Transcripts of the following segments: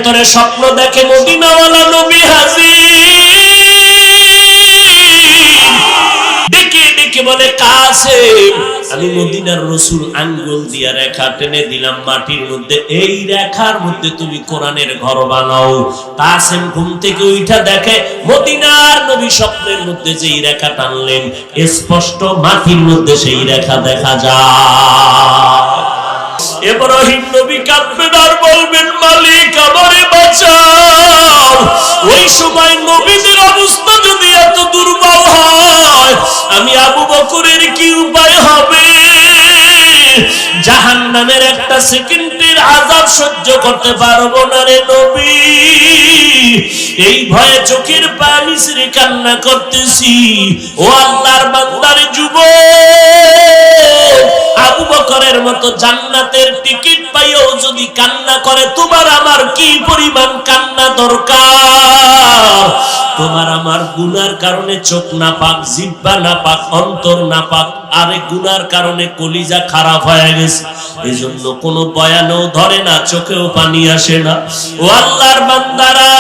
ভেতরে স্বপ্ন দেখে মদিনাওয়ালা নবী হাজির। ডেকে ডেকে বলে কাসেম, আমি মদিনার রাসূল আঙ্গুল দিয়া রেখা টেনে দিলাম মাটির মধ্যে, এই রেখার মধ্যে তুমি কোরআনের ঘর বানাও। কাসেম ঘুম থেকে উঠা দেখে মদিনার নবী স্বপ্নের মধ্যে যেই রেখা টানলেন স্পষ্ট মাটির মধ্যে সেই রেখা দেখা যায়। ইব্রাহিম নবী কাঁদবেন আর বলবেন মালিক আমারে বাঁচাও। ওই সময় নবীদের অবস্থা যদি এত দুর্বল হয়, আমি আবু বকরের কি উপায় হবে? জাহান্নামের একটা সেকেন্ডের আযাব সহ্য করতে পারবো না রে নবী। এই ভয়ে চোখের পানি ছেড়ে কান্না করতেছি। ও আল্লাহর বান্দার যুবক, আবু বকরের মতো জান্নাতের টিকিট পাইও যদি কান্না করে, তোমার আমার কি পরিমাণ কান্না দরকার? তোমার আমার গুনার কারণে চোখ না পাক, জিহ্বা না পাক, অন্তর না পাক, আরে গুনার কারণে কলিজা খারাপ হয়ে গেছে। এজন্য কোনো বয়ানও ধরে না, চোখেও পানি আসে না। ও আল্লাহর বান্দারা,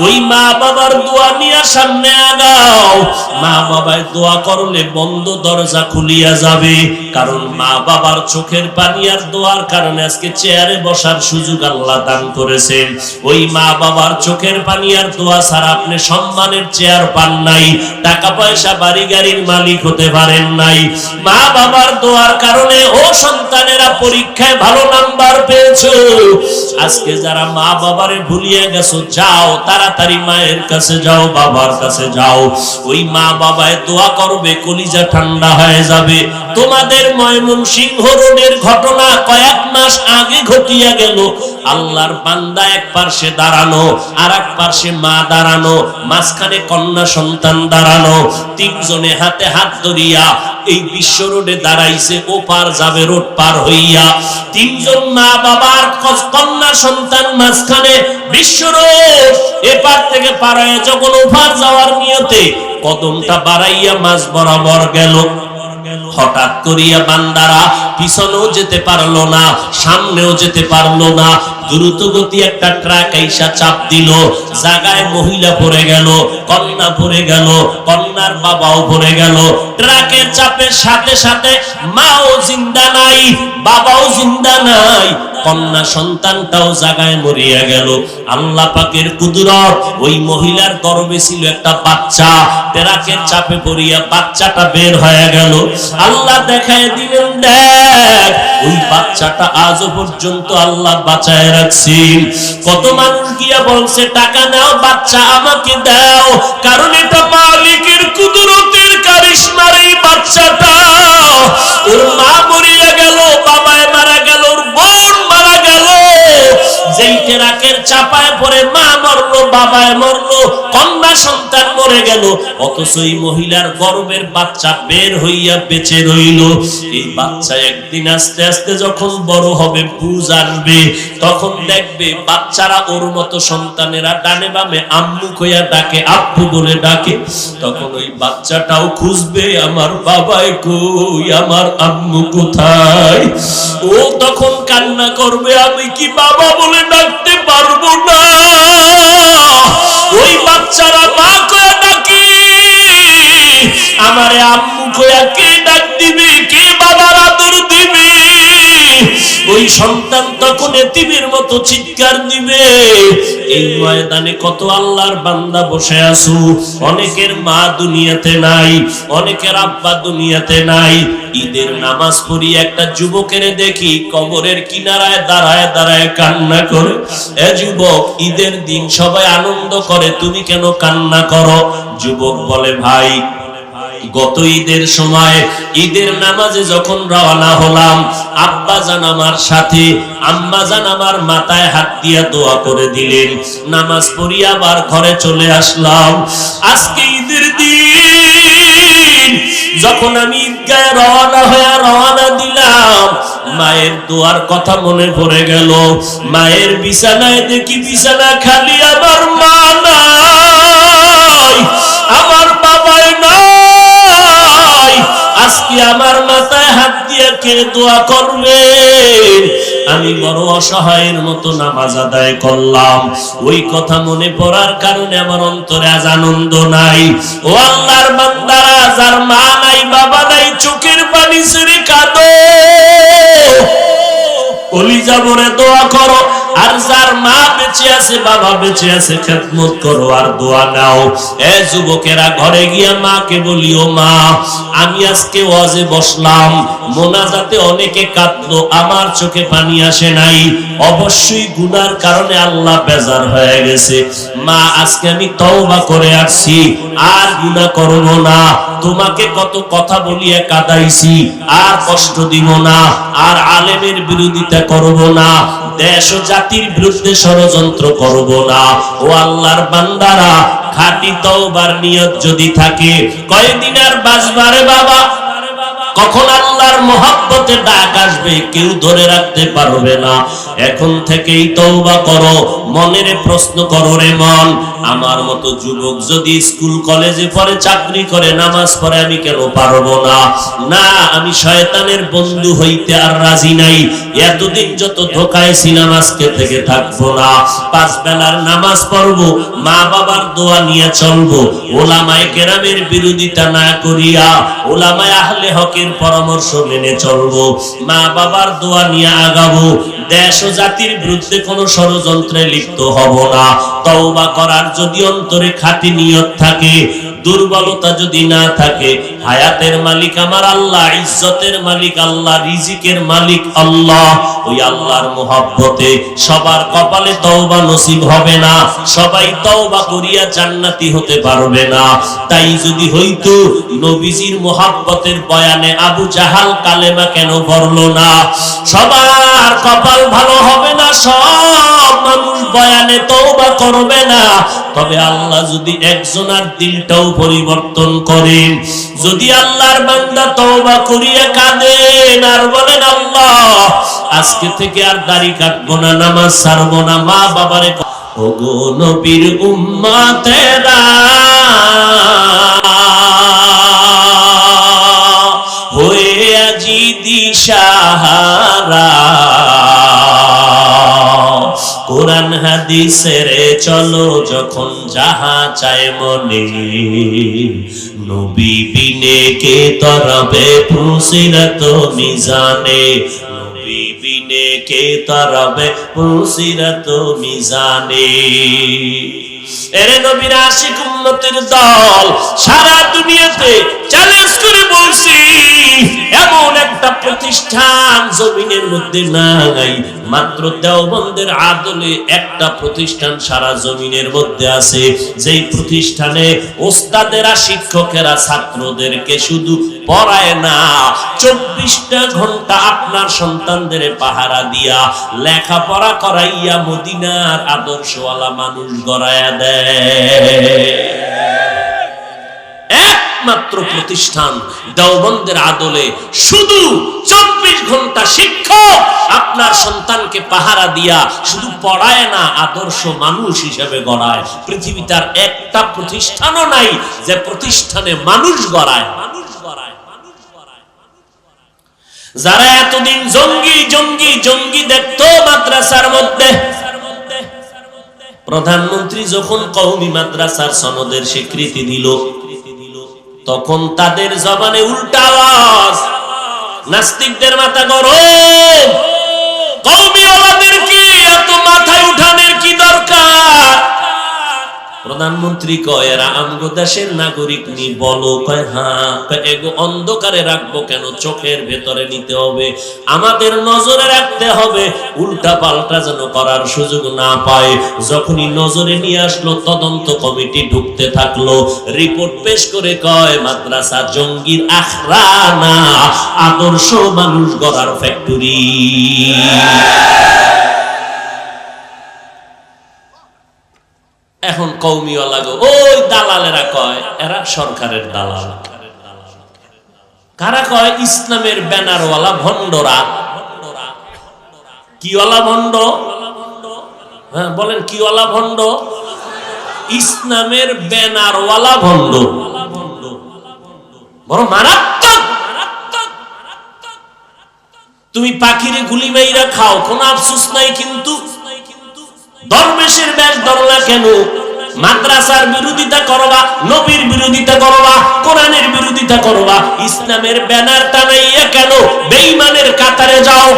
ওই মা বাবার দোয়া নিয়ে সামনে আগাও। মা বাবায় দোয়া করলে বন্ধ দরজা খুলিয়া যাবে, কারণ মা বাবার চোখের পানি আর দোয়ার কারণে আজকে চেয়ারে বসার সুযোগ আল্লাহ দান করেছেন। ওই মা বাবার চোখের পানি আর দোয়া ছাড়া আপনি সম্মানের চেয়ার পান নাই, টাকা পয়সা বাড়ি গাড়ির মালিক হতে পারেন নাই। মা বাবার দোয়ার কারণে ও সন্তানেরা পরীক্ষায় ভালো নাম্বার পেয়েছো। আজকে যারা মা বাবারে ভুলিয়ে গেছো, যাও তাড়াতাড়ি মায়ের কাছে যাও, বাবার কাছে যাও। ওই মা বাবায় দোয়া করবে, কলিজা ঠান্ডা হয়ে যাবে। তোমাদের ময়মনসিংহ রোডের ঘটনা কয়েক মাস আগে ঘটিয়া গেল। আল্লাহর বান্দা এক পার্শ্বে দাঁড়ানো, আর এক পার্শ্বে মা দাঁড়ানো, মাঝখানে কন্যা সন্তান দাঁড়ানো, তিনজনে হাতে হাত ধরিয়া এই বিশ্ব রোডে দাঁড়াইছে। ও পার যাবে রোড পার হইয়া, তিনজন মা বাবার কন্যা সন্তান মাঝখানে বিশ্ব রোড এপার থেকে পার হয়ে যখন ওপার যাওয়ার নিয়তে কদমটা বাড়াইয়া মাঝ বরাবর গেল। হঠাৎ করিয়া বান্দারা পিছনেও যেতে পারলো না, সামনেও যেতে পারলো না। দ্রুত গতি একটা ট্রাক আইসা চাপ দিল, জায়গায় মহিলা পড়ে গেল, কন্যা পড়ে গেল, কন্যার বাবাও পড়ে গেল। ট্রাকের চাপের সাথে সাথে মাও জিন্দা নাই, বাবাও জিন্দা নাই, কন্যা সন্তানটাও জায়গায় মরিয়া গেল। আল্লাহ পাকের কুদরত, ওই মহিলার গর্ভে ছিল একটা বাচ্চা, ট্রাকের চাপে পড়িয়া বাচ্চাটা বের হয়ে গেল। আল্লাহ দেখায় দিলেন, দেখ ওই বাচ্চাটা আজও পর্যন্ত আল্লাহ বাঁচায় রাখছেন। কত মানুষ গিয়া বলছে টাকা নাও, বাচ্চা আমাকে দাও, কারণ এটা মালিকের কুদরতের কারিশমার। এই বাচ্চাটা, ওর মা মরিয়া গেল, বাবায় মারা গেল, ওর বোন মারা গেল। যেই ট্রাকের চাপায় পড়ে মা মরলো, বাবায় মরলো, কন্যা সন্তান মরে গেল, অথচ এই মহিলার গর্ভের বাচ্চা বের হইয়া বেঁচে রইল। এই বাচ্চা একদিন আস্তে আস্তে যখন বড় হবে, বুঝ আসবে, তখন দেখবে বাচ্চারা ওর মতো সন্তানেরা ডানে বামে আম্মু কইয়া ডাকে, আব্বু বলে ডাকে। তখন ওই বাচ্চাটাও খুঁজবে, আমার বাবাই কই, আমার আম্মু কোথায়। ও তখন কান্না করবে, আমি কি বাবা বলে ডাকতে পারবো না। ওই বাচ্চারা মা কইয়া ডাকে, আমারে আম্মু কইয়া কে ডাক দিবে, কে বাবার আদর দিবে। ওই সন্তান তখন এতিমের মতো চিৎকার দিবে। এই ময়দানে কত আল্লাহর বান্দা বসে আছো, অনেকের মা দুনিয়াতে নাই, অনেকের আব্বা দুনিয়াতে নাই। ঈদের নামাজ পড়ি একটা যুবকের দেখি কবরের কিনারায় দাঁড়ায় দাঁড়ায় কান্না করে। এ যুবক, ঈদের দিন সবাই আনন্দ করে, তুমি কেন কান্না করো? যুবক বলে, ভাই গত ঈদের সময় ঈদের নামাজে যখন রওনা হলাম, আব্বা জান আমার সাথে, আম্মা জান আমার মাথায় হাত দিয়া দোয়া করে দিলেন। নামাজ পড়ি আবার ঘরে চলে আসলাম। আজকে ঈদের দিন যখন আমি ঈদগাহে রওনা দিলাম, মায়ের দোয়ার কথা মনে পড়ে গেল। মায়ের বিছানায় দেখি বিছানা খালি, আমার মা নাই, আমার বাবাই নাই। আজকে আমার মাথায় হাত দিয়ে রেখে দোয়া করবেন, আমি বড় অসহায়ের মতো নামাজ আদায় করলাম। ওই কথা মনে পড়ার কারণে আমার অন্তরে আজ আনন্দ নাই। ও আল্লাহর বান্দারা, যার মা নাই বাবা নাই, চোখের পানি ছেড়ে কাঁদো, কলিজা ভরে দোয়া করো। আর যার মা বেঁচে আছে বাবা বেঁচে আছে, খেদমত করো আর দোয়া নাও। এ যুবকেরা, ঘরে গিয়া মাকে বলিও, মা আমি আজকে ওয়াজে বসলাম, মোনাজাতে অনেকে কাঁদলো, আমার চোখে পানি আসে নাই, অবশ্যই গুনার কারণে আল্লাহ বেজার হয়ে গেছে। মা আজকে আমি তওবা করে আসছি, আর গুনাহ করব না। তোমাকে কত কথা বলিয়ে কাঁদাইছি, আর কষ্ট দিব না, আর আলেমের বিরোধিতা করব না, দেশ ও জাতির বিরুদ্ধে ষড়যন্ত্র করব না। ও আল্লাহর বান্দারা, খাঁটি তওবার নিয়ত যদি থাকে, কয়দিন আর বাঁচবারে বাবা, কখন আল্লাহর মহব্বতে ডাক আসবে কেউ ধরে রাখতে পারবে না। এখন থেকেই তওবা করো। মনের প্রশ্ন করো, রে মন, আমার মতো যুবক যদি স্কুল কলেজে পড়ে, চাকরি করে, নামাজ পড়ে, আমি কেন পারবো না? না, আমি শয়তানের বন্ধু হইতে আর রাজি নাই। এতদিন যত ধোকায় ছিলাম, আজকে থেকে থাকবো না। 5 বেলার নামাজ পড়বো, মা বাবার দোয়া নিয়ে চলবো, ওলামায়ে কেরামের বিরোধিতা না করিয়া ওলামায়ে আহলে হকের পরামর্শ মেনে চলবো, মা বাবার দোয়া নিয়ে আগাবো, দেশ ও জাতির বিরুদ্ধে কোনো ষড়যন্ত্রে লিপ্ত হব না। তওবা করার যদি অন্তরে খাঁটি নিয়ত থাকে, দুর্বলতা যদি না থাকে, হায়াতের মালিক আমার আল্লাহ, ইজ্জতের মালিক আল্লাহ, রিজিকের মালিক আল্লাহ, ওই আল্লাহর মহব্বতে সবার কপালে তওবা নসিব হবে না, সবাই তওবা করিয়া জান্নাতি হতে পারবে না। তাই যদি হইতো, নবীজির মহব্বতের বয়ানে আবু জাহাল কালেমা কেন পড়লো না? সবার কপাল ভালো হবে না, সব মানুষ বয়ানে তওবা করবে না। তবে আল্লাহ যদি একজনের দিলটাও পরিবর্তন করেন, যদি আল্লাহর বান্দা তওবা করিয়া কাঁদেন আর বলেন, আল্লাহ আজকে থেকে আর দাড়ি কাটবো না, নামাজ ছাড়বো না, মা বাবারে, ওগো নবীর উম্মতেরা হয়ে আজি দিশাহারা, কোরআন হাদিসের চলো যখন যাহা চায় মনে, নবী বিনে কে তরবে ফুসিরাত মিজানে, নবী বিনে কে তরবে ফুসিরাত মিজানে। এরে নবীর আশিক উম্মতের দল, সারা দুনিয়াতে চ্যালেঞ্জ করে বলছি, এমন একটা প্রতিষ্ঠান জমিনের মধ্যে নাই, মাত্র দেওবন্দের আদলে একটা প্রতিষ্ঠান সারা জমিনের মধ্যে আছে, যেই প্রতিষ্ঠানে ওস্তাদেরা, শিক্ষকেরা ছাত্রদেরকে শুধু পড়ায় না, 24টা ঘন্টা আপনার সন্তানদের পাহারা দিয়া লেখাপড়া করাইয়া মদিনার আদর্শওয়ালা মানুষ গড়ায়া দেয়। একমাত্র প্রতিষ্ঠান দেওবন্দের আদলে শুধু 24 ঘন্টা শিক্ষক আপনার সন্তানকে পাহারা দিয়া শুধু পড়ায় না, আদর্শ মানুষ হিসেবে গড়ায়। পৃথিবীতে আর একটা প্রতিষ্ঠানও নাই যে প্রতিষ্ঠানে মানুষ গড়ায়। যারা এতদিন জঙ্গি জঙ্গি জঙ্গি দেখতো মাদ্রাসার মধ্যে, প্রধানমন্ত্রী যখন কওমি মাদ্রাসার সনদের স্বীকৃতি দিল, তখন তাদের জবানে উল্টা আওয়াজ, নাস্তিকদের মাথা গরম, কওমি ওলাদেরকে এত মাথায় উঠানোর কি দরকার? প্রধানমন্ত্রী কয়, এরা আমগো দেশের নাগরিক নি, বলো? কয় হ্যাঁ। এগো অন্ধকারে রাখবো কেন? চোখের ভেতরে নিতে হবে, আমাদের নজরে রাখতে হবে, উল্টা পাল্টা যেন করার সুযোগ না পায়। যখনই নজরে নিয়ে আসলো, তদন্ত কমিটি ঢুকতে থাকলো, রিপোর্ট পেশ করে কয়, মাদ্রাসা জঙ্গির আখড়া না, আদর্শ মানুষ গড়ার ফ্যাক্টরি। এখন কওমিওয়ালা গো, ওই দালালেরা কয় এরা সরকারের দালাল। কারা কয়? ইসলামের ব্যানারওয়ালা ভণ্ডরা। কিওয়ালা ভণ্ড? হ্যাঁ বলেন, কিওয়ালা ভণ্ড? ইসলামের ব্যানারওয়ালা ভণ্ড, বড় মারাত্মক। তুমি পাখিরে গুলি মাইরা খাও, কোনো আফসোস নাই, কিন্তু দরবেশের বেশ ধরলা কেন? মাদ্রাসার বিরোধিতা করবা, নবীর বিরোধিতা করবা, কোরআনের বিরোধিতা করবা, ইসলামের ব্যানার টানাইয়া কেন বেঈমানের কাতারে যাও?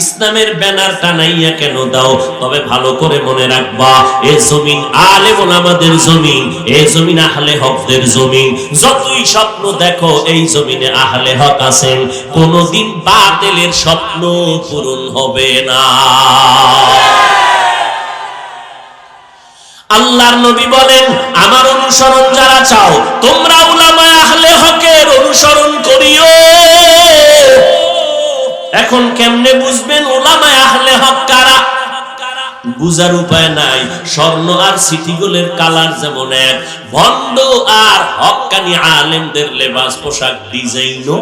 ইসলামের ব্যানার টানাইয়া কেন দাও? তবে ভালো করে মনে রাখবা, এই জমিন আলেম ওলামাদের জমিন, এই জমিন আহলে হকদের জমিন। যতই স্বপ্ন দেখো এই জমিনে আহলে হক আছেন, কোনদিন বাতিলের স্বপ্ন পূরণ হবে না। আল্লাহর নবী বলেন, আমার অনুসরণ যারা চাও তোমরা উলামা আহলে হকের অনুসরণ করিও। এখন কেমনে বুঝবেন উলামা আহলে হক কারা? বুঝার উপায় নাই। স্বর্ণ আর সিটি গোল্ডের কালার যেমন এক, ভণ্ড আর হক্কানি আলেমদের লেবাস পোশাক ডিজাইনও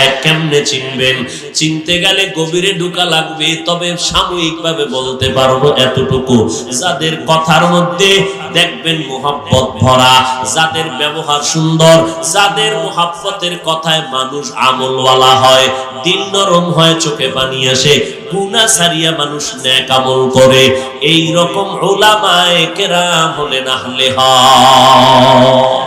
এক। কেমনে চিনবেন? চিনতে গেলে গভীরে ঢোকা লাগবে। তবে সাময়িকভাবে বলতে পারবো এতটুকু, যাদের কথার মধ্যে দেখবেন মুহাব্বত ভরা, যাদের ব্যবহার সুন্দর, যাদের মুহাব্বতের কথায় মানুষ আমলওয়ালা হয়, দিল নরম হয়, চোখে পানি আসে, গুনাহ সারিয়া মানুষ নেক আমল করে, এই রকম উলামায়ে কেরাম হলেন আহলে হক।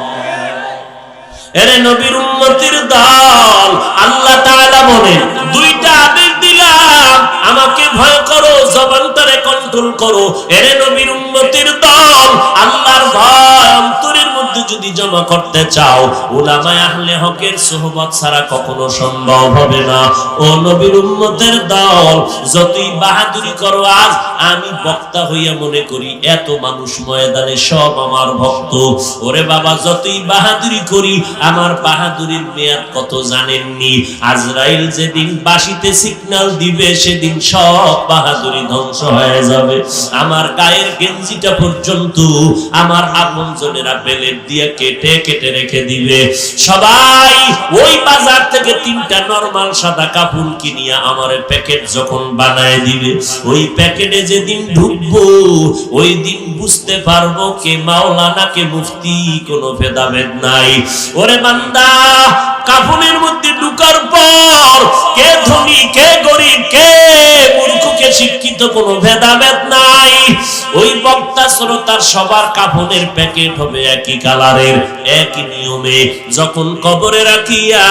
এরে নবীর উম্মতের দল, আল্লাহ তাআলা বলেন, দুইটা আদেশ দিলাম, আমাকে ভয় করো, জবানটারে কন্ট্রোল করো। এরে নবীর উম্মতের দল, আল্লাহর ভয় অন্তরের মধ্যে যদি জমা করতে চাও, উলামা আহলে হকের সোহবত ছাড়া কখনো সম্ভব হবে না। ও নবীর উম্মতের দল, যতই বাহাদুরি করো, আজ আমি বক্তা হইয়া মনে করি এত মানুষ ময়দানে সব আমার ভক্ত। ওরে বাবা, যতই বাহাদুরি করি, আমার বাহাদুরির মেয়াদ কত জানেননি? আজরাইল যেদিন বাঁশিতে সিগন্যাল দিবে, সেদিন সব বাহাদুরি ধ্বংস হয়ে যাবে। আমার গায়ের গেঞ্জিটা পর্যন্ত আমার আপনজনেরা বেলেট দিয়ে কেটে কেটে রেখে দিবে। সবাই ওই বাজার থেকে 3টা নরমাল সাদা কাপড় কিনিয়া আমার প্যাকেট যখন বানায় দিবে, ওই প্যাকেটে যেদিন ঢুকবো, ওই দিন বুঝতে পারবো কে মাওলানা কে মুফতি, কোনো ভেদাভেদ নাই। ওরে বান্দা, কাফনের মধ্যে ঢুকার পর কে ধনী কে গরিব, কে মূর্খ কে শিক্ষিত, কোনো ভেদাভেদ নাই। ওই বক্তা শ্রোতার সবার কাফনের প্যাকেট হবে একই কালারের, একই নিয়মে। যখন কবরে রাখিয়া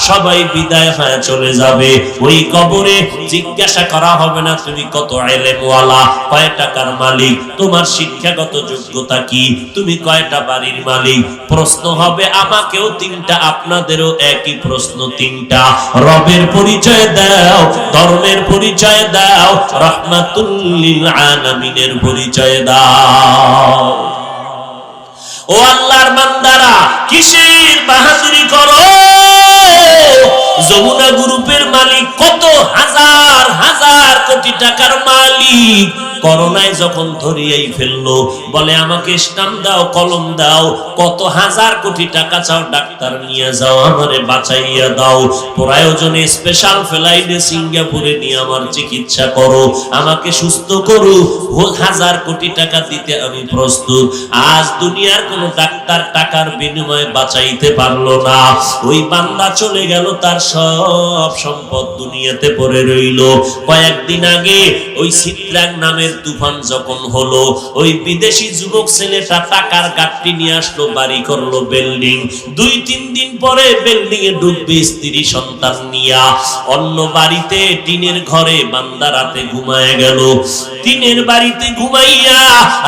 সবাই বিদায় হয়ে চলে যাবে, ওই কবরে জিজ্ঞাসা করা হবে না তুমি কত ইলমওয়ালা, কয় টাকার মালিক, তোমার শিক্ষাগত যোগ্যতা কি, তুমি কয়টা বাড়ির মালিক। প্রশ্ন হবে আমাকেও 3টা, আপনাদেরও একই প্রশ্ন 3টা। রবের পরিচয় দাও, ধর্মের পরিচয় দাও, রাহমাতুল লিল আলামিনের পরিচয় দাও। ও আল্লাহর বান্দারা, কিসের বাহাদুরি করো? যমুনা গ্রুপের মালিক কত হাজার হাজার কোটি টাকার মালিক, করোনায় যখন ধরিয়েই ফেললো, বলে আমাকে স্টাম্প দাও, কলম দাও, কত হাজার কোটি টাকা চাও, ডাক্তার নিয়ে যাও, আমারে বাঁচাইয়া দাও, প্রয়োজনে স্পেশাল ফ্লাইটে সিঙ্গাপুরে নিয়ে আমার চিকিৎসা করো, আমাকে সুস্থ করো, হাজার কোটি টাকা দিতে আমি প্রস্তুত। আজ দুনিয়ার কোন ডাক্তার টাকার বিনিময়ে বাঁচাইতে পারলো না। ওই বান্দা চলে গেল, তার সব সম্পদ দুনিয়াতে পড়ে রইল। কয়েকদিন আগে ওই চিত্রাং নামের তুফান যখন হলো, ওই বিদেশি যুবক ছেলেটা টাকার গাড়ি নিয়ে আসলো, বাড়ি করলো, বিল্ডিং। 2-3 দিন পরে বিল্ডিং এ ঢুকবে স্ত্রী সন্তান নিয়া। অন্য বাড়িতে টিনের ঘরে বান্দা রাতে ঘুমায় গেল। টিনের বাড়িতে ঘুমাইয়া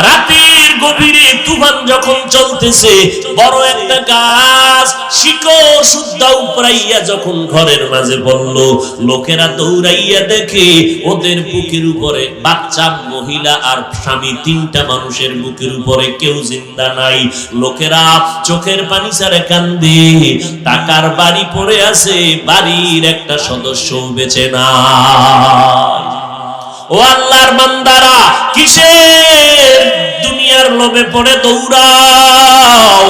রাতের গভীরে তুফান যখন চলতেছে, বড় একটা গাছ শিকড় সুদ্ধা উপরাইয়া যখন ঘরের মাঝে পড়লো, লোকেরা দৌড়াইয়া দেখে ওদের বুকের উপরে বাচ্চা, মহিলা আর স্বামী, 3টা মানুষের বুকের উপরে কেউ জিন্দা নাই। লোকেরা চোখের পানি ছাড়ে কান্দে, টাকার বাড়ি পড়ে আছে, বাড়ির একটা সদস্য বেঁচে নাই। ও আল্লাহর বান্দারা, কিসের দুনিয়ার লোভে পড়ে দৌড়াও?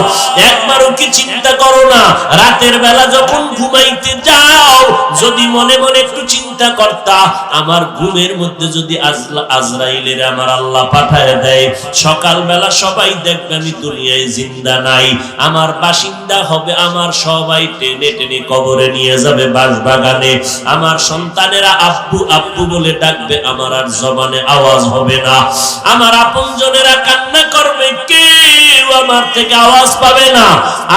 একবারও কি চিন্তা করো না, রাতের বেলা যখন ঘুমাইতে যাও, যদি মনে মনে একটু চিন্তা করতা, আমার ঘুমের মধ্যে যদি আজরাইলের আমার আল্লাহ পাঠায় দেয়, সকালবেলা সবাই দেখবে আমি দুনিয়ায় জিন্দা নাই, আমার বাসিন্দা হবে, আমার সবাই টেনে টেনে কবরে নিয়ে যাবে বাঁশবাগানে, আমার সন্তানেরা আব্বু আব্বু বলে ডাকবে, আমার আর জবানে আওয়াজ হবে না, আমার আপনজনেরা কান্না করবে, কেউ আমার থেকে আওয়াজ পাবে না,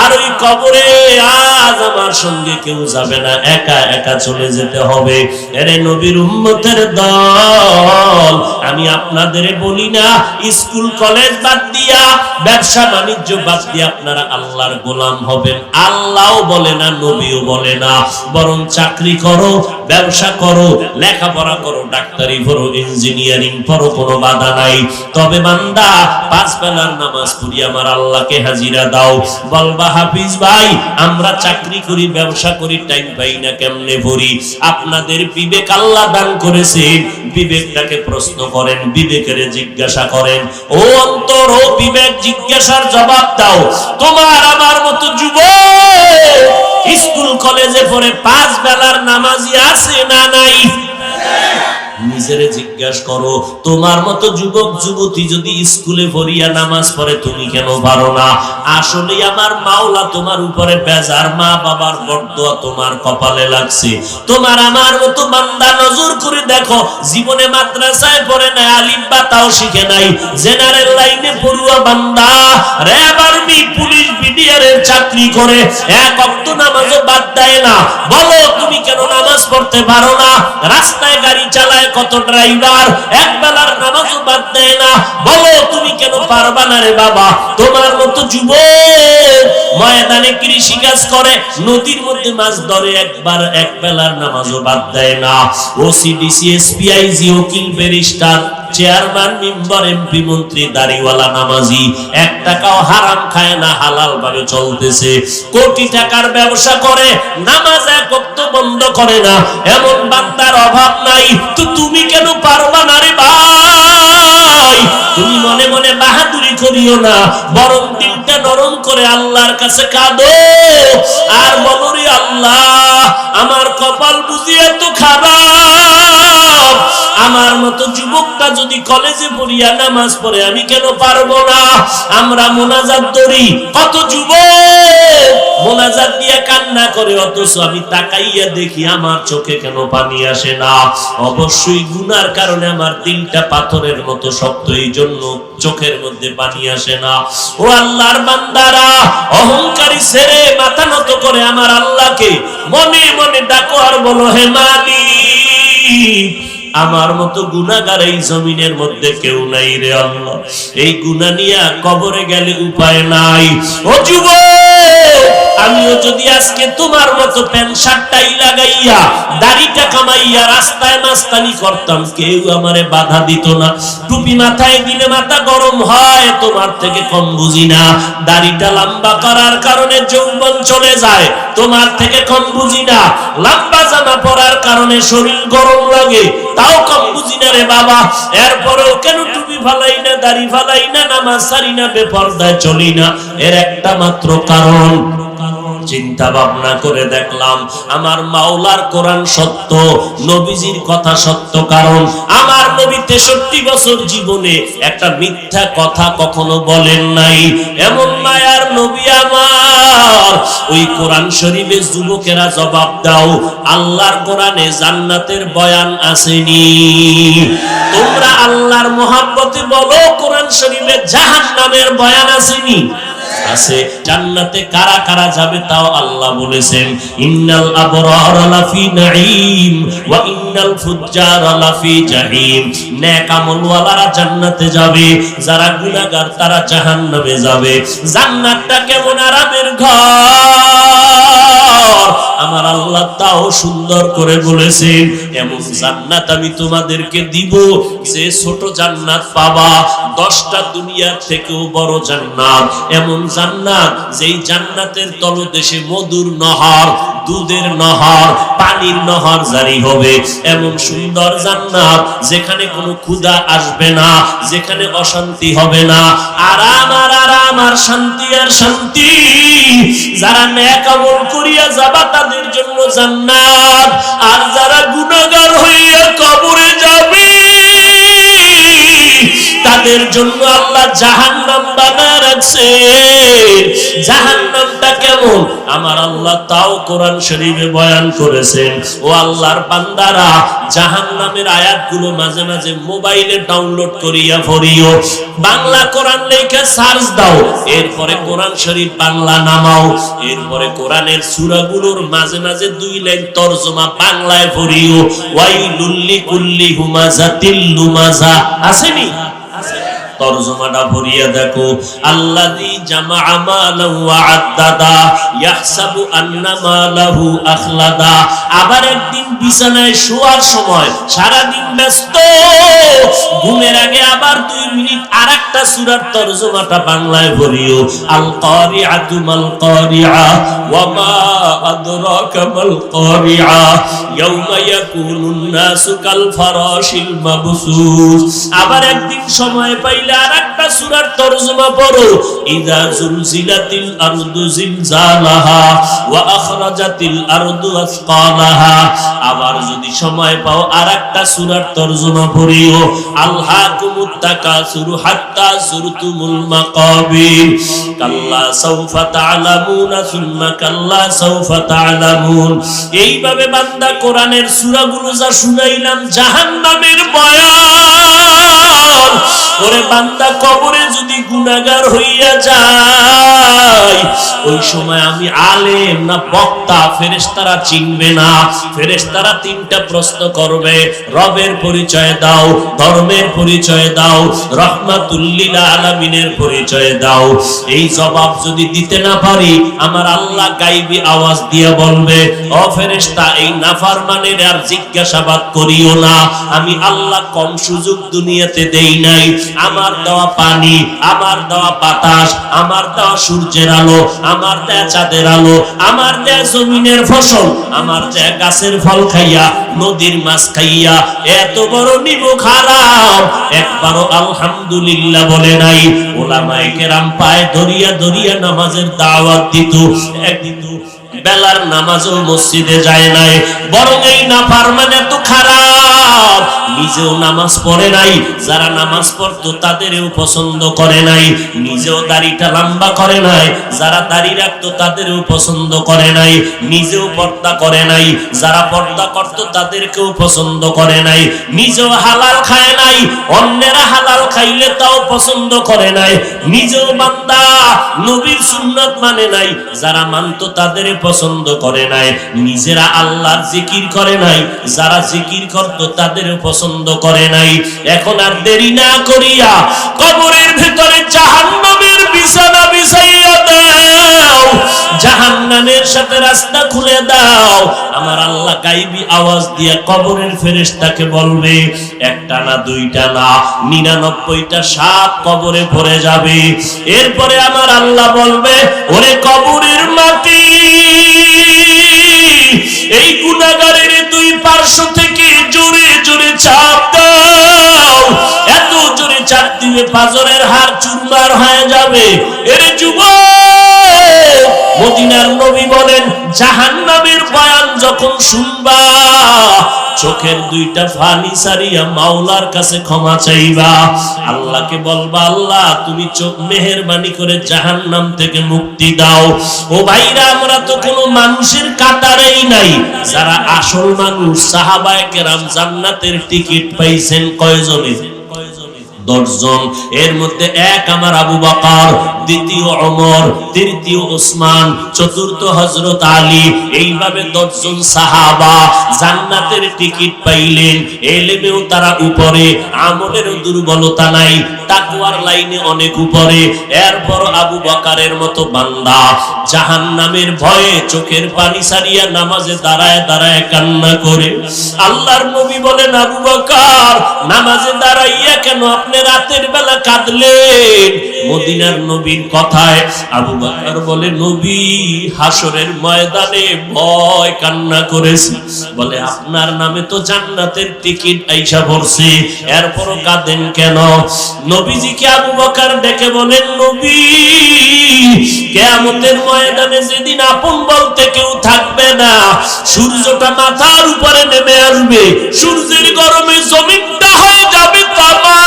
আর ওই কবরে আজ আমার সঙ্গে কেউ যাবে না, একা একা চলে যেতে হবে। এরে নবীর উম্মতের দল, আমি আপনাদের বলি না স্কুল কলেজ বাদ দিয়া, ব্যবসা বাণিজ্য বাদ দিয়া আপনারা আল্লাহর গোলাম হবেন, আল্লাহও বলে না, নবীও বলে না, বরং চাকরি করো, ব্যবসা করো, লেখাপড়া করো, ডাক্তারি পড়ো, ইঞ্জিনিয়ারিং পড়ো, কোনো বাধা নাই। তবে বান্দা 5 বেলার নামাজ পড়ি, আমার আল্লাহকে হাজিরা দাও। বলবা হাফিজ ভাই আমরা চাকরি করি, ব্যবসা করি, টাইম পাই না, কেমনে পড়ি? আপনাদের বিবেক আল্লাহ দান করেছেন, বিবেকটাকে প্রশ্ন করেন, বিবেকের জিজ্ঞাসা করেন। ও অন্তর, ও বিবেক, জিজ্ঞাসার জবাব দাও। তোমার আমার মতো যুবক স্কুল কলেজে পড়ে 5 বেলার নামাজি আছে না নাই? নিজেরে জিজ্ঞাসা করো। তোমার মতো যুবক যুবতী যদি স্কুলে পড়িয়া নামাজ পড়ে, তুমি কেন পারো না? আসলে আমার মাওলা তোমার উপরে বেজার, মা বাবার বরদোয়া তোমার কপালে লাগছে। তোমার আমার মতো বান্দা নজর করে দেখো, জীবনে মাদ্রাসায় পড়ে নাই, আলিফ বা তাও শিখে নাই, জেনারেল লাইনে পড়ুয়া বান্দা, র‍্যাব আর্মি পুলিশ বিডিআরের চাকরি করে, এক ওয়াক্ত নামাজও বাদ দেয় না। বলো তুমি কেন নামাজ পড়তে পারো না? রাস্তায় গাড়ি চালায় কত ড্রাইভার, এক বেলার নামাজও বাদ দেয় না। বলো তুমি কেন পারবা না রে বাবা? তোমার মতো যুবক ময়দানে কৃষি কাজ করে, নদীর মধ্যে মাছ ধরে, একবার এক বেলার নামাজও বাদ দেয় না। ওসিডিসি, এসপিআইজি, উকিল, ব্যারিস্টার, চেয়ারম্যান, মেম্বার, এমপি, মন্ত্রী, দাড়িওয়ালা, নামাজি, 1 টাকাও হারাম খায় না, হালাল ভাবে চলতেছে। কোটি টাকার ব্যবসা করে, নামাজ এক ওয়াক্ত বন্ধ করে না, এমন বান্দার অভাব নাই। তো তুমি কেন পারবা না রে ভাই? তুমি মনে মনে বাহাদুরি করিও না, বরং দিলটা নরম করে আল্লাহর কাছে কাঁদো আর বলো, রে আল্লাহ আমার কপাল বুঝি এত খারাপ, আমার মতো যুবকটা যদি কলেজে পড়িয়া নামাজ পড়ে, আমি কেন পারবো না? আমরা মোনাজাত করি, কত যুবক মোনাজাত দিয়ে কান্না করে, অথচ আমি তাকাইয়া দেখি আমার চোখে কেন পানি আসে না? অবশ্যই গুনার কারণে আমার দিলটা পাথরের মতো শক্ত, এই জন্য চোখের মধ্যে পানি আসে না। ও আল্লাহর বান্দারা, অহংকারী ছেড়ে মাথা নত করে আমার আল্লাহকে মনে মনে ডাকো আর বলো, হে মালিক, আমার মতো গুনাহগার এই জমিনের মধ্যে কেউ নাই রে আল্লাহ, এই গুনাহ নিয়ে কবরে গেলে উপায় নাই। ও যুবক, আমিও যদি আজকে তোমার মতো প্যান্ট শার্টটাই লাগাইয়া দাড়িটা কামাইয়া রাস্তায় মাস্তানি করতাম, কেউ আমারে বাধা দিত না। টুপি মাথায় দিলে মাথা গরম হয়, তোমার থেকে কম বুঝি না। দাড়িটা লম্বা করার কারণে যৌবন চলে যায়, তোমার থেকে কম বুঝি না। লম্বা জামা পরার কারণে শরীর গরম লাগে, তাও কম বুঝি না রে বাবা। এরপরেও কেন টুপি ফালাই না, দাড়ি ফালাই না, নামাজ সারি না, বেপরদায় চলি না? এর একটা মাত্র কারণ। চিন্তা ভাবনা করে দেখলাম, আমার মাওলার কোরআন সত্য, নবীজির কথা সত্য। কারণ আমার নবী 63 বছর জীবনে একটা মিথ্যা কথা কখনো বলেন নাই। এমন মায়ার নবী আমার। ওই কোরআন শরীফে যুবকেরা জবাব দাও, আল্লাহর কোরআনে জান্নাতের বয়ান আসেনি? তোমরা আল্লাহর মহব্বতে বলো, কোরআন শরীফে জাহান্নামের বয়ান আসেনি? আছে। জান্নাতে কারা কারা যাবে তাও আল্লাহ বলেছেন, ইন্নাল আবরারা লাফি নাঈম ওয়া ইন্নাল ফুজ্জারা লাফি জাহিম। নেক আমলওয়ালারা জান্নাতে যাবে, যারা গুনাহগার তারা জাহান্নামে যাবে। জান্নাতটা কেমন আরামের ঘর, আমার আল্লাহ তাও সুন্দর করে বলেছেন, এমন জান্নাত আমি তোমাদেরকে দিব যে ছোট জান্নাত পাবা 10টা দুনিয়ার থেকেও বড় জান্নাত। এমন জান্নাত যেই জান্নাতের তলদেশে মধুর নহর, দুধের নহর, পানির নহর জারি হবে। এমন সুন্দর জান্নাত যেখানে কোনো ক্ষুধা আসবে না, যেখানে অশান্তি হবে না, আরাম আর আরাম আর শান্তি আর শান্তি। যারা নেক আমল করিয়া যাবা তাদের জন্য জান্নাত। জান্নাত, আর যারা গুনাহগার হইয়া কবরে যাবে তাদের জন্য আল্লাহ জাহান্নাম বানায় রাখছে। জাহান্নামটা কেমন আমার আল্লাহ তাও কোরআন শরীফে বয়ান করেছেন। ও আল্লাহর বান্দারা, জাহান্নামের আয়াতগুলো মাঝে মাঝে মোবাইলে ডাউনলোড করিয়া পড়িও। বাংলা কোরআন লেখা সার্চ দাও, এরপরে কোরআন শরীফ বাংলা নামাও, এরপরে কোরআনের সূরাগুলোর মাঝে মাঝে 2 লাইন তরজমা বাংলায় পড়িও। ওয়াইলুল লিকুল্লি হুমাযাতিল লুমাযা, আসেনি? তরজমাটা পড়িয়া দেখো, আল্লাযী জামাআ মালাহু ওয়া আদ্দাদা ইয়াহসাবু আন্না মালাহু আখলাদা। আবার একদিন বিছানায় শোয়ার সময় সারা দিন ব্যস্ত, ঘুমের আগে আবার 2 মিনিট আরেকটা সূরার তরজমাটা বাংলায় পড়িও। আল কারিআতু মাল কারিআ ওয়া মা আদরাকা মাল কারিআ ইয়াউমা ইয়াকুনুন নাসু কাল ফারাশিল মাবসুস। আবার একদিন সময় পাইলে আরেকটা সূরার তরজমা পড়ো। ইযা জুলজিলাতিল আরদু জিলজালাহা ওয়া আখরাজাতিল আরদু আসকালাহা। আবার যদি সময় পাও আরেকটা সূরার তরজমা পড়িও। আলহাকুমুত তাকাসুরু হাত্তা যুরতুমুল মাকাবির কাল্লা সাউফা তা'লামুনা সুম্মা কাল্লা সাউফা তা'লামুন। এইভাবে বান্দা কোরআনের সূরাগুলো যা শুনাইলাম জাহান্নামের বয়ান ওরে বান্দা, কবরে যদি গুনাহগার হইয়া যায় ওই সময় আমি আলেম না বক্তা ফেরেশতারা চিনবে না। ফেরেশতারা 3টা প্রশ্ন করবে, রবের পরিচয় দাও, ধর্মের পরিচয় দাও, রাহমাতুল লিল আলামিনের পরিচয় দাও। এই জবাব যদি দিতে না পারি আমার আল্লাহ গায়বী আওয়াজ দিয়ে বলবে, ও ফেরেশতা এই নাফরমানের আর জিজ্ঞাসাবাদ করিও না, আমি আল্লাহ কম সুযোগ দুনিয়াতে দেই নাই। আমার দেওয়া পানি, আমার দেওয়া বাতাস, আমার দেওয়া সূর্যের আলো, আমার দেয়া চাঁদের আলো, আমার দেয়া জমিনের ফসল, আমার দেয়া গাছের ফল খাইয়া, নদীর মাছ খাইয়া এত বড় নিমক হারাম একবারও আলহামদুলিল্লাহ বলে নাই। ওলামায়ে কেরাম পায়ে ধরিয়া ধরিয়া নামাজের দাওয়াত দিত, একদিন বেলার নামাজও মসজিদে যায় নাই, বরং এই নাফরমান এত খারাপ নিজেও নামাজ পড়ে নাই, যারা নামাজ পড়তো তাদেরও পছন্দ করে নাই, নিজেও দাড়িটা লম্বা করে নাই, যারা দাড়ি রাখতো তাদেরও পছন্দ করে নাই, নিজেও পর্দা করে নাই, যারা পর্দা করতো তাদেরকেও পছন্দ করে নাই, নিজেও হালাল খায় নাই, অন্যেরা হালাল খাইলে তাও পছন্দ করে নাই, নিজেও বান্দা নবীর সুন্নাত মানে নাই, যারা মানতো তাদের পছন্দ করে নাই, নিজেরা আল্লাহর জিকির করে নাই, যারা জিকির করতো তাদেরও পছন্দ করে নাই। এখন আর দেরি না করিয়া কবরের ভিতরে জাহান্নামের বিছানা বিছাইয়া দাও, জাহান্নামের সাথে রাস্তা খুলে দাও। আমার আল্লাহ গায়বী আওয়াজ দিয়ে কবরের ফেরেশতাকে বলবে, একটা না দুইটা না 99টা সাপ কবরে পড়ে যাবে। এরপরে আমার আল্লাহ বলবে, ওরে কবরের মাটি, এই গুনাহগারের 2 পার্শ্ব থেকে জোরে জোরে চাপ দাও। এত জোরে চাপ দিবে পাজরের হাড় চুরমার হয়ে যাবে। এর যুবক, মদিনার নবী বলেন, জাহান্নামের বয়ান যখন শুনবা চোখের 2টা পানি সারিয়া মাওলার কাছে ক্ষমা চাইবা। আল্লাহকে বলবা, আল্লাহ তুমি চোখ মেহেরবানি করে জাহান্নাম থেকে মুক্তি দাও। ও ভাইরা, আমরা তো কোনো মানুষের কাতারেই নাই। যারা আসল মানুষ সাহাবায়ে কেরাম জান্নাতের টিকিট পাইছেন কয়জনে? 10 জন। এর মধ্যে 1 আমার আবু বকর, 2 ওমর, 3 ওসমান, 4 হযরত আলী। এইভাবে 10 জন সাহাবা জান্নাতের টিকিট পাইলেন। ইলমেও তারা উপরে, আমলেরও দুর্বলতা নাই, তাকওয়ার লাইনে অনেক উপরে। এরপর আবু বকরের মতো বান্দা জাহান্নামের ভয়ে চোখের পানি সারিয়া নামাজে দাঁড়ায় দাঁড়ায় কান্না করে। আল্লাহর নবী বলেন, আবু বকর নামাজে দাঁড়াইয়া কেন আপনি রাতের বেলা কাঁদলেন মদিনার নবীর কথায়। আবু বকর বলে, নবী হাসরের ময়দানে ভয় কান্না করেছি। বলে, আপনার নামে তো জান্নাতের টিকিট আইসা পড়ছে, এরপরও কাঁদেন কেন? নবীজিকে আবু বকর ডেকে বলেন, নবী কিয়ামতের ময়দানে যেদিন আপন বলতে কেউ থাকবে না, সূর্যটা মাথার উপরে নেমে আসবে, সূর্যের গরমে জমিনটা হয়ে যাবে তামা।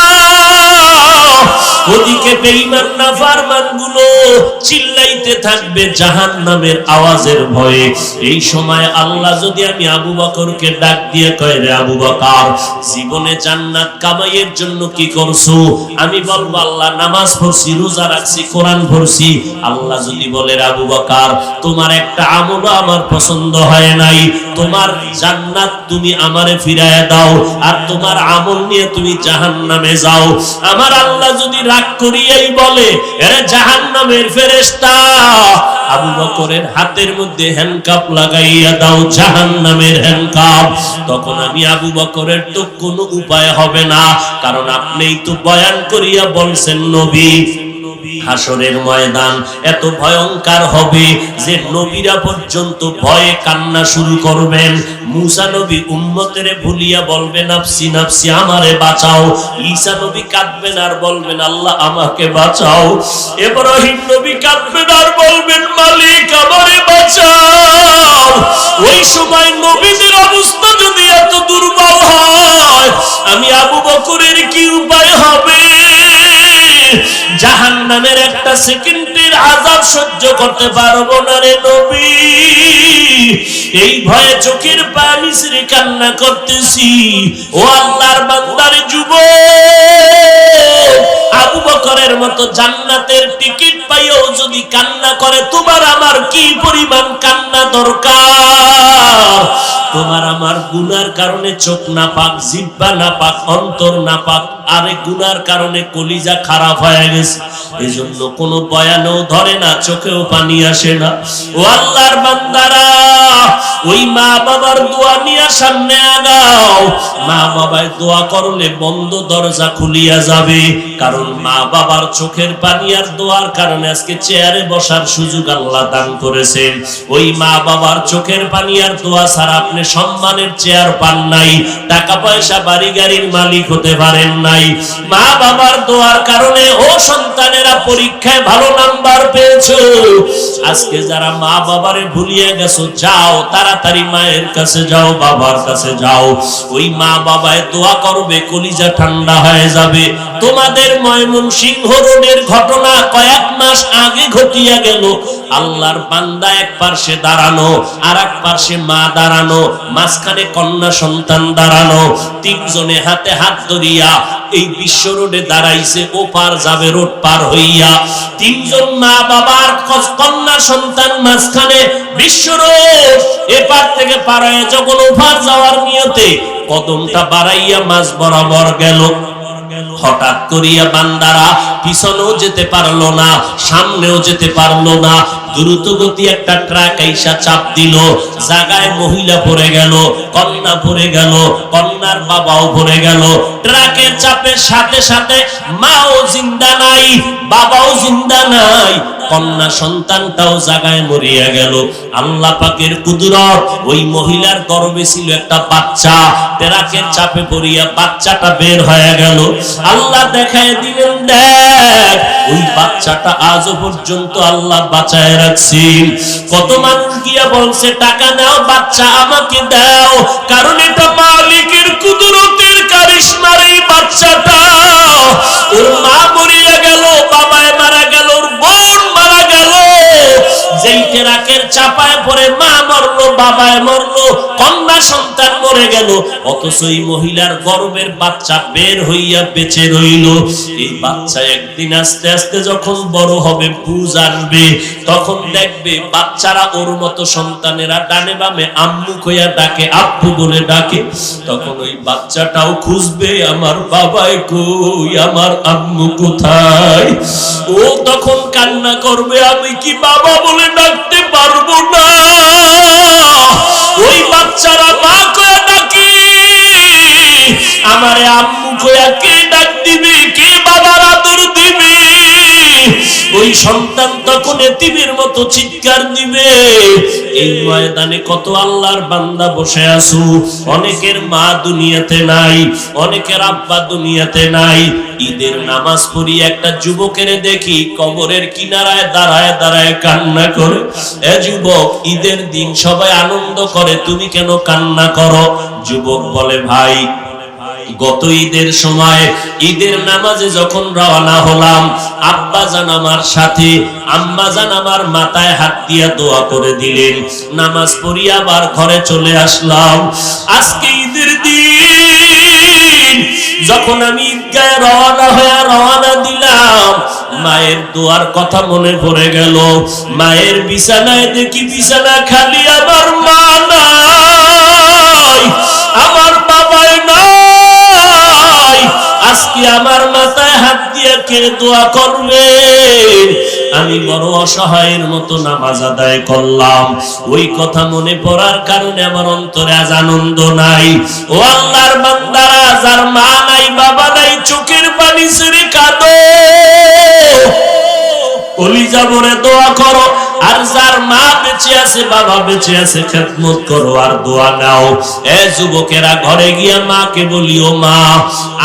ওদিকে বেঈমান নাফরমান গুলো চিল্লাইতে থাকবে জাহান্নামের আওয়াজের ভয়ে। এই সময় আল্লাহ যদি আমি আবু বকরকে ডাক দিয়ে কয়, রে আবু বকর, জীবনে জান্নাত কামাইয়ের জন্য কি করছো? আমি বলবো, আল্লাহ নামাজ পড়ছি, রোজা রাখছি, কোরআন পড়ছি। আল্লাহ যদি বলে, আবু বকর, তোমার একটা আমলও আমার পছন্দ হয় নাই, তোমার জান্নাত তুমি আমারে ফিরায় দাও, আর তোমার আমল নিয়ে তুমি জাহান্নামে যাও। আমার আল্লাহ যদি রাগ করিয়াই বলে, এরে জাহান্নামের ফেরেশতা, আবু বকরের হাতের মধ্যে হ্যান্ডকাপ লাগাইয়া দাও, জাহান্নামের হ্যান্ডকাপ। তখন আমি আবু বকরের তো কোনো উপায় হবে না, কারণ আপনিই তো বয়ান করিয়া বলছেন নবী হাসরের ময়দান এত ভয়ঙ্কর হবে যে নবীরা পর্যন্ত ভয়ে কান্না শুরু করবেন। মুসা নবী উম্মতের ভুলিয়া বলবেন, নাফসি নাফসি, আমারে বাঁচাও। ঈসা নবী কাঁদবেন আর বলবেন, আল্লাহ আমাকে বাঁচাও। ইব্রাহিম নবী কাঁদবেন আর বলবেন, মালিক আমারে বাঁচাও। ওই সময় নবীদের অবস্থা যদি এত দুর্বল হয়, আমি আবু বকরের কি উপায় হবে? জাহান্নামের একটা সেকেন্ডের আযাব সহ্য করতে পারবো না রে নবী। এই ভয়ে চোখের পানি ছেড়ে কান্না করতেছি। ও আল্লাহর বান্দার যুবক, আবু বকরের মতো জান্নাতের টিকিট পাইও যদি কান্না করে, তোমার আমার কি পরিমাণ কান্না দরকার? তোমার আমার গুনার কারণে চোখ না পাক, জিহ্বা না পাক, অন্তর না পাক, আরে গুনার কারণে কলিজা খারাপ হয়ে গেছে। এজন্য কোনো বয়ানও ধরে না, চোখেও পানি আসে না। ও আল্লাহর বান্দারা, ওই মা বাবার দোয়া নিয়ে সামনে আগাও। মা বাবায় দোয়া করলে বন্ধ দরজা খুলিয়া যাবে, কারণ মা বাবার চোখের পানি আর দোয়ার কারণে আজকে চেয়ারে বসার সুযোগ আল্লাহ দান করেছেন। ওই মা বাবার চোখের পানি আর দোয়া ছাড়া আপনি সম্মানের চেয়ার পান নাই, টাকা পয়সা বাড়ি গাড়ির মালিক হতে পারেন নাই। মা বাবার দোয়ার কারণে ও সন্তানেরা পরীক্ষায় ভালো নাম্বার পেয়েছো। আজকে যারা মা বাবারে ভুলিয়ে গেছো, যাও তাড়াতাড়ি মায়ের কাছে যাও, বাবার কাছে যাও। ওই মা বাবায় দোয়া করবে, কলিজা ঠান্ডা হয়ে যাবে। তোমাদের ময়মনসিংহ রোডের ঘটনা কয়েক মাস আগে ঘটিয়া গেল। আল্লাহর বান্দা এক পাশে দাঁড়ানো, আর এক পাশে মা দাঁড়ানো, মাঝখানে কন্যা সন্তান দাঁড়ানো, তিনজনে হাতে হাত ধরিয়া এই বিশ্ব রোডে দাঁড়াইছে। ওপার যাবে রোড পার হইয়া, তিনজন মা বাবার কন্যা সন্তান মাঝখানে বিশ্ব রোড। এপার থেকে পার হয়ে যখন ওপার যাওয়ার নিয়তে কদমটা বাড়াইয়া মাঝ বরাবর গেল, হঠাৎ করিয়া বান্দারা পিছনেও যেতে পারলো না, সামনেও যেতে পারলো না। দ্রুত গতি একটা ট্রাক আইসা চাপ দিল, জায়গায় মহিলা পড়ে গেল, কন্যা পড়ে গেল, কন্যার বাবাও পড়ে গেল। ট্রাকের চাপের সাথে সাথে মাও জিন্দা নাই, বাবাও জিন্দা নাই, কন্যা সন্তানটাও জায়গায় মরিয়া গেল। আল্লাহ পাকের কুদরত, ওই মহিলার গর্ভে ছিল একটা বাচ্চা, ট্রাকের চাপে পড়িয়া বাচ্চাটা বের হয়ে গেল। আল্লাহ দেখায় দিলেন, দেখ ওই বাচ্চাটা আজও পর্যন্ত আল্লাহ বাঁচায় রাখছেন। কত মানুষ গিয়া বলছে, টাকা নাও, বাচ্চা আমাকে দাও, কারণ এটা মালিকের কুদরতের কারিশমার। এই বাচ্চাটা, ওর মা মরিয়া গেল, বাবায় মারা গেল, ওর বোন মারা গেল। যেই ট্রাকের চাপায় পড়ে মা মরলো, বাবায় মরলো, কন্যা সন্তান মরে গেল, অথচ এই মহিলার গর্ভের বাচ্চা বের হইয়া বেঁচে রইল। এই বাচ্চা একদিন আস্তে আস্তে যখন বড় হবে, বুঝ আসবে, তখন দেখবে বাচ্চারা ওর মতো সন্তানেরা ডানে বামে আম্মু কইয়া ডাকে, আব্বু বলে ডাকে। তখন ওই বাচ্চাটাও খুঁজবে, আমার বাবাই কই, আমার আম্মু কোথায়। ও তখন কান্না করবে, আমি কি বাবা বলে ডাকতে পারবো না। ওই বাচ্চারা মা কইয়া ডাকে, আমারে আম্মু কইয়া কে ডাক দিবে, কে যখন এতিমের মতো চিৎকার দিবে, এই ময়দানে কত আল্লাহর বান্দা বসে আছো, অনেকের মা দুনিয়াতে নাই, অনেকের আব্বা দুনিয়াতে নাই। ঈদের নামাজ পড়ি একটা যুবকের দেখি কবরের কিনারায় দাঁড়ায় দাঁড়ায় কান্না করে। এ যুবক, ঈদের দিন সবাই আনন্দ করে, তুমি কেন কান্না করো? যুবক বলে, ভাই, গত ঈদের সময় ঈদের নামাজে যখন রওনা হলাম, আব্বা জান আমার সাথে, আম্মা জান আমার মাথায় হাত দিয়া দোয়া করে দিলেন। নামাজ পড়ি আবার ঘরে চলে আসলাম। আজকে ঈদের দিন যখন আমি ঈদগাহে রওনা দিলাম, মায়ের দোয়ার কথা মনে পড়ে গেল। মায়ের বিছানায় দেখি বিছানা খালি, আমার মা নাই, আমার বাবাই নাই। আজকে আমার মাথায় হাত দিয়ে কে দোয়া করবে? আমি বড় অসহায়ের মতো নামাজ আদায় করলাম। ওই কথা মনে পড়ার কারণে আমার অন্তরে আজ আনন্দ নাই। ও আল্লাহর বান্দারা, যার মা নাই বাবা নাই, চোখের পানি ছেড়ে কাঁদো, কলিজা ভরে দোয়া করো। আর যার মা বেঁচে আছে, বাবা বেঁচে আছে, খেদমত করো আর দোয়া নাও। এ যুবকেরা, ঘরে গিয়া মাকে বলিও, মা,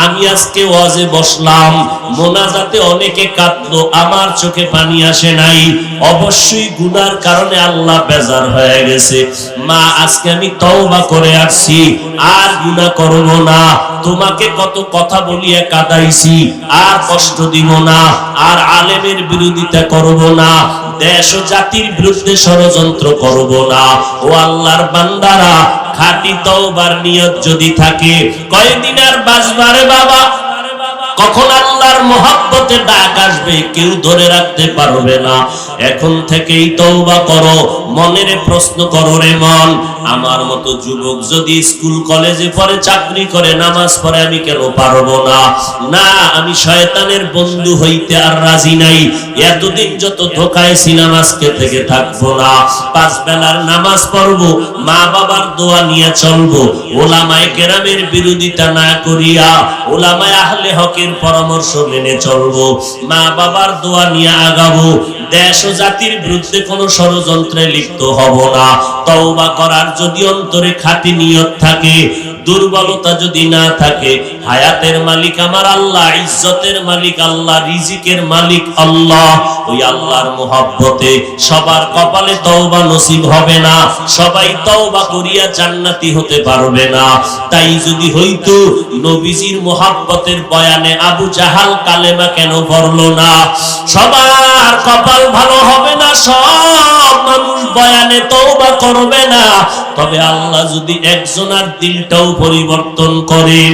আমি আজকে ওয়াজে বসলাম, মোনাজাতে অনেকে কাঁদলো, আমার চোখে পানি আসে নাই। অবশ্যই গুনার কারণে আল্লাহ বেজার হয়ে গেছে। মা, আজকে আমি তওবা করে আসছি, আর গুনাহ করব না। তোমাকে কত কথা বলিয়া কাঁদাইছি, আর কষ্ট দিব না, আর আলেমের বিরোধিতা করব না, দেশ ও জাতির বিরুদ্ধে ষড়যন্ত্র করব না। ও আল্লাহর বান্দারা, খাঁটি তওবার নিয়ত যদি থাকে, কয়দিন আর বাঁচবারে বাবা? কখন আল্লাহর মহব্বতে ডাক আসবে কেউ ধরে রাখতে পারবে না। এখন থেকেই তওবা করো। মনের প্রশ্ন করো, রে মন, আমার মতো যুবক যদি স্কুল কলেজে পড়ে, চাকরি করে, নামাজ পড়ে, আমি কেন পারবো না? না, আমি শয়তানের বন্ধু হইতে আর রাজি নাই। এতদিন যত ধোঁকায় ছিলাম, আজকে থেকে থাকবো না। 5 বেলার নামাজ পড়বো, মা বাবার দোয়া নিয়ে চলবো, ওলামায়ে কেরামের বিরোধিতা না করিয়া ওলামায়ে আহলে হকের পরামর্শ মেনে চলবো, মা বাবার দোয়া নিয়ে আগাবো। দেশ ও জাতির বিরুদ্ধে কোনো ষড়যন্ত্রে লিপ্ত হব না। তওবা করার যদি অন্তরে খাঁটি নিয়ত থাকে, দুর্বলতা যদি না থাকে, হায়াতের মালিক আমার আল্লাহ, ইজ্জতের মালিক আল্লাহ, রিজিকের মালিক আল্লাহ, ওই আল্লাহর মহব্বতে সবার কপালে তওবা নসিব হবে না। সবাই তওবা করিয়া জান্নাতি হতে পারবে না। তাই যদি হইতো, নবীজির মহব্বতের বয়ানে আবু জাহাল কালেমা কেন পড়লো না? সবার কপাল ভালো হবে না, সব মানুষ বয়ানে তওবা করবে না। তবে আল্লাহ যদি একজনের দিলটাও পরিবর্তন করেন,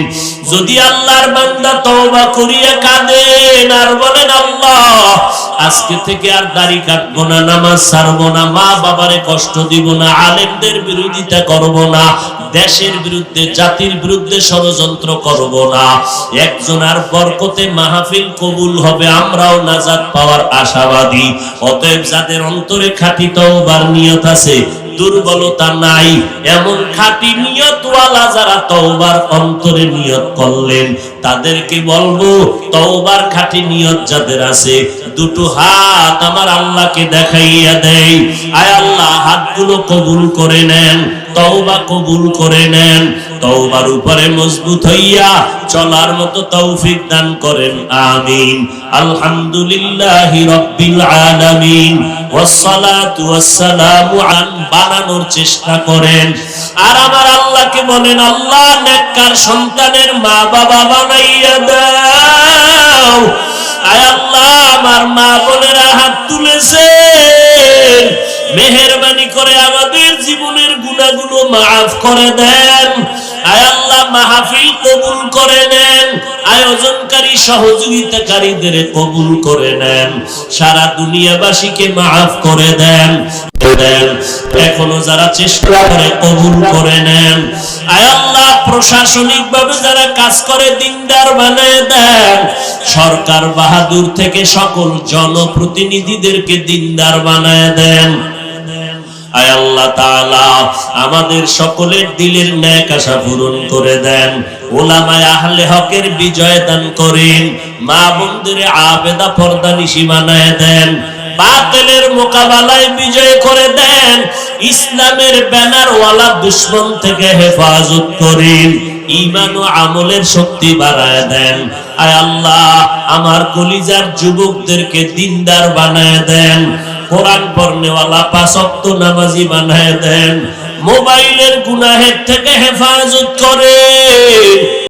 যদি আল্লাহর বান্দা তওবা করিয়া কাঁদেন আর বলেন, আল্লাহ, আজকে থেকে আর দাড়ি কাটবো না, নামাজ ছাড়বো না, মা বাবারে কষ্ট দিব না, আলেমদের বিরোধিতা করব না, দেশের বিরুদ্ধে জাতির বিরুদ্ধে ষড়যন্ত্র করব না, একজনের বরকতে মাহফিল কবুল হবে, আমরাও নাজাত পাওয়ার আশাবাদী। অতএব যাদের অন্তরে খাঁটি তওবার নিয়ত আছে, দুর্বলতা নাই, এমন খাঁটি নিয়তওয়ালা যারা তওবার অন্তরে নিয়ত করলেন, তাদেরকে বলবো, তওবার খাঁটি নিয়ত যাদের আছে, দুটো হাত আমার আল্লাহকে দেখাইয়া দেই। আয় আল্লাহ, হাতগুলো কবুল করে নেন, তওবা কবুল করে নেন, তওবার উপরে মজবুত হইয়া চলার মতো তৌফিক দান করেন, আমিন। আলহামদুলিল্লাহি রাব্বিল আলামিন, ওয়াসসালাতু ওয়াসসালামু বানানোর চেষ্টা করেন। আর আমার আল্লাহকে বলেন, আল্লাহ, নেককার সন্তানের মা বাবা বানাইয়া দাও। আয় আল্লাহ, আমার মা বোনেরা হাত তুলেছেন, মেহেরবানি করে আমাদের জীবনের গুনাহগুলো মাফ করে দেন। আয় আল্লাহ, মাহফিল কবুল করে নেন, আয়োজনকারী সহযোগিতাকারীদের কবুল করে নেন, সারা দুনিয়াবাসীকে মাফ করে দেন। এখনো যারা চেষ্টা করে কবুল করে নেন। আয় আল্লাহ, প্রশাসনিক ভাবে যারা কাজ করে দিনদার বানায় দেন। সরকার বাহাদুর থেকে সকল জনপ্রতিনিধিদেরকে দিনদার বানায় দেন। আয় আল্লাহ তাআলা, আমাদের সকলের দিলের নেক আশা পূরণ করে দেন। উলামায়ে আহলে হকের বিজয় দান করেন। মা বোনদের আবেদা পর্দানিশী বানায় দেন। বাতিলের মোকাবেলায় বিজয় করে দেন, ইসলামের ব্যানারওয়ালা দুশমন থেকে হেফাজত করেন, ঈমান ও আমলের শক্তি বাড়ায় দেন। আয় আল্লাহ, আমার কলিজার যুবকদেরকে দিনদার বানায় দেন, কোরআন পড়নেওয়ালা, পাঁচ ওয়াক্ত নামাজি বানায় দেন, মোবাইলের গুনাহের থেকে হেফাজত করেন।